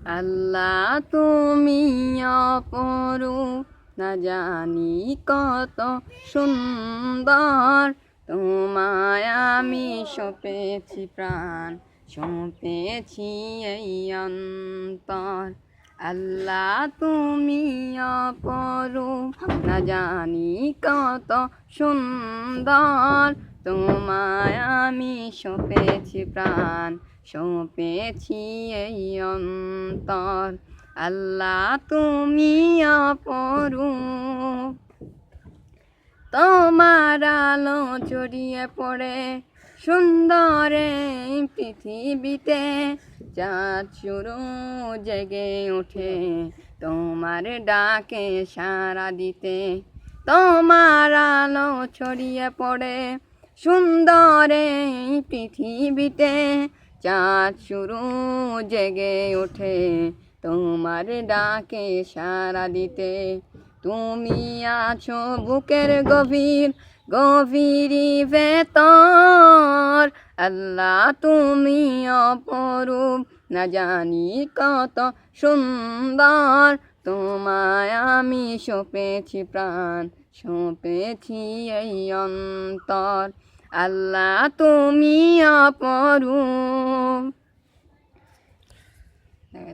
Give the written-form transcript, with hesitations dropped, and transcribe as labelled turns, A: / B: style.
A: আল্লাহ তুমি অপরূপ, না জানি কত সুন্দর। তোমায় আমি সঁপেছি প্রাণ, সঁপেছি এই অন্তর। আল্লাহ তুমি অপরূপ, না জানি কত সুন্দর। তোমায় আমি সঁপেছি প্রাণ, সঁপেছি এই অন্তর। আল্লাহ তুমি অপরূপ, তোমার আলো ছড়িয়ে পড়ে সুন্দর এই পৃথিবীতে। চাঁদ শুরু জেগে ওঠে তোমার ডাকে সাড়া দিতে। তোমার আলো ছড়িয়ে পড়ে সুন্দর এই পৃথিবীতে। চাঁদ শুরু জেগে ওঠে তোমার ডাকে সাড়া দিতে। তুমি আছো বুকের গভীর গভীর ভেতর। আল্লাহ তুমি অপরূপ, না জানি কত সুন্দর। তোমায় আমি সঁপেছি প্রাণ, সঁপেছি এই অন্তর। আল্লাহ তুমি অপরূপ।